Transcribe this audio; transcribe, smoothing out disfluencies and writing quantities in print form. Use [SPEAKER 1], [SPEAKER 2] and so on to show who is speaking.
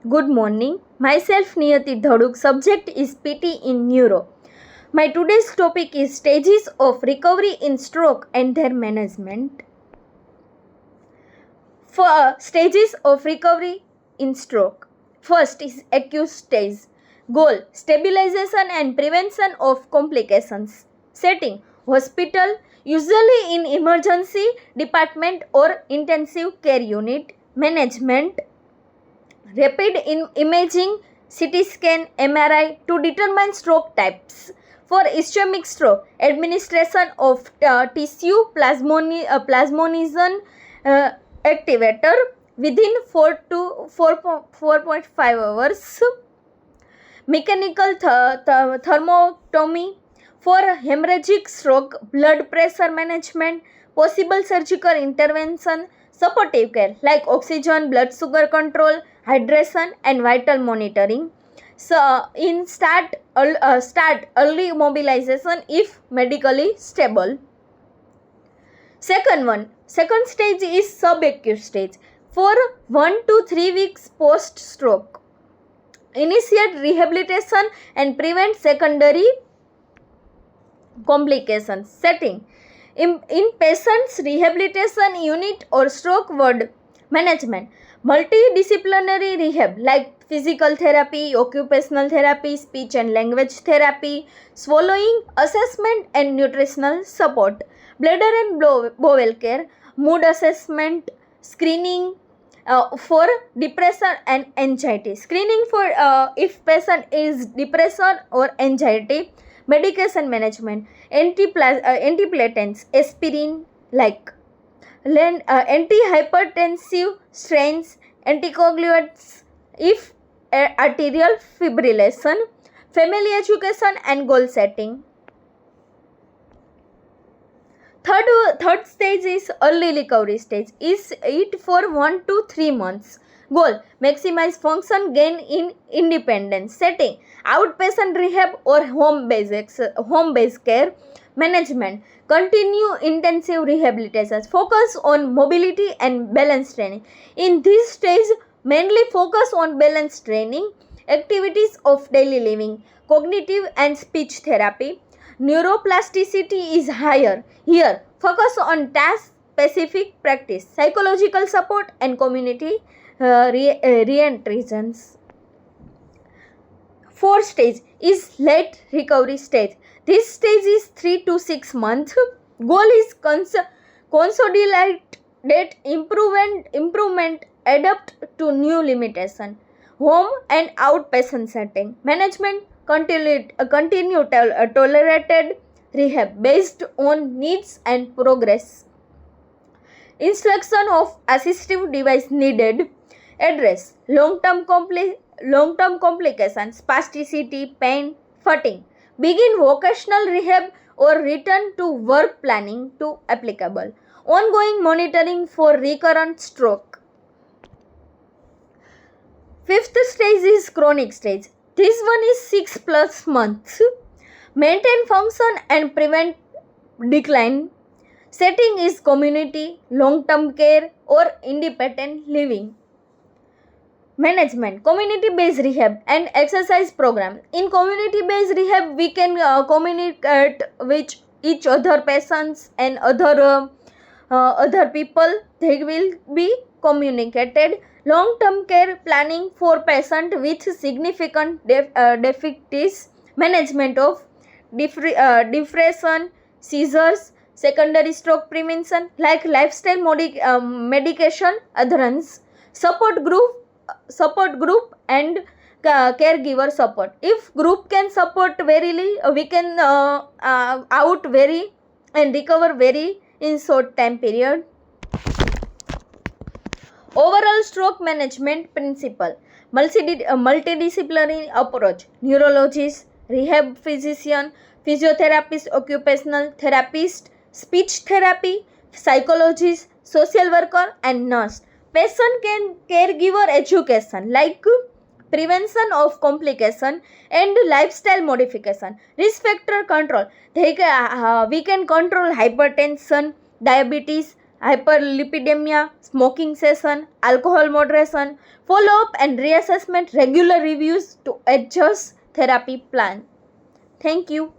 [SPEAKER 1] Good morning. Myself Niyati Dhaduk. Subject is PT in Neuro. My today's topic is stages of recovery in stroke and their management. For stages of recovery in stroke. First is acute stage. Goal: stabilization and prevention of complications. Setting: hospital, usually in emergency department or intensive care unit. Management: rapid imaging, CT scan, MRI to determine stroke types. For ischemic stroke, administration of tissue plasminogen activator within 4 to 4.5 hours. Mechanical thermotomy for hemorrhagic stroke, blood pressure management, possible surgical intervention, supportive care like oxygen, blood sugar control, hydration and vital monitoring. So in start early mobilization if medically stable. Second stage is subacute stage. For 1 to 3 weeks post stroke, initiate rehabilitation and prevent secondary complications. Setting: in patient's rehabilitation unit or stroke ward. Management: multidisciplinary rehab like physical therapy, occupational therapy, speech and language therapy, swallowing assessment and nutritional support. Bladder and bowel care, mood assessment, screening for depression and anxiety. Screening for if patient is depression or anxiety. Medication management: antiplatelets, aspirin like antihypertensive strains, anticoagulants if arterial fibrillation. Family education and goal setting. Third stage is early recovery stage. Is it for 1 to 3 months. Goal: maximize function, gain in independence. Setting: outpatient rehab or home based care. Management: continue intensive rehabilitation. Focus on mobility and balance training. In this stage, mainly focus on balance training, activities of daily living, cognitive and speech therapy. Neuroplasticity is higher. Here, focus on task-specific practice, psychological support and community re-entrance. Fourth stage is late recovery stage. This stage is 3 to 6 months. Goal is consolidate improvement, adapt to new limitation. Home and outpatient setting. Management: continue tolerated rehab based on needs and progress. Instruction of assistive device needed. Address long-term complications, spasticity, pain, fatigue. Begin vocational rehab or return to work planning to applicable. Ongoing monitoring for recurrent stroke. Fifth stage is chronic stage. This one is 6+ months. Maintain function and prevent decline. Setting is community, long-term care or independent living. Management: community-based rehab and exercise program. In community-based rehab, we can communicate with each other patients and other people. They will be communicated. Long-term care planning for patient with significant deficits. Management of depression, seizures, secondary stroke prevention like lifestyle medication adherence. Support group and caregiver support. If group can support verily, we can out very and recover very in short time period. Overall stroke management principle: multidisciplinary approach. Neurologist, rehab physician, physiotherapist, occupational therapist, speech therapy, psychologist, social worker and nurse. Patient can caregiver education like prevention of complication and lifestyle modification. Risk factor control: we can control hypertension, diabetes, hyperlipidemia, smoking cessation, alcohol moderation. Follow up and reassessment, regular reviews to adjust therapy plan. Thank you.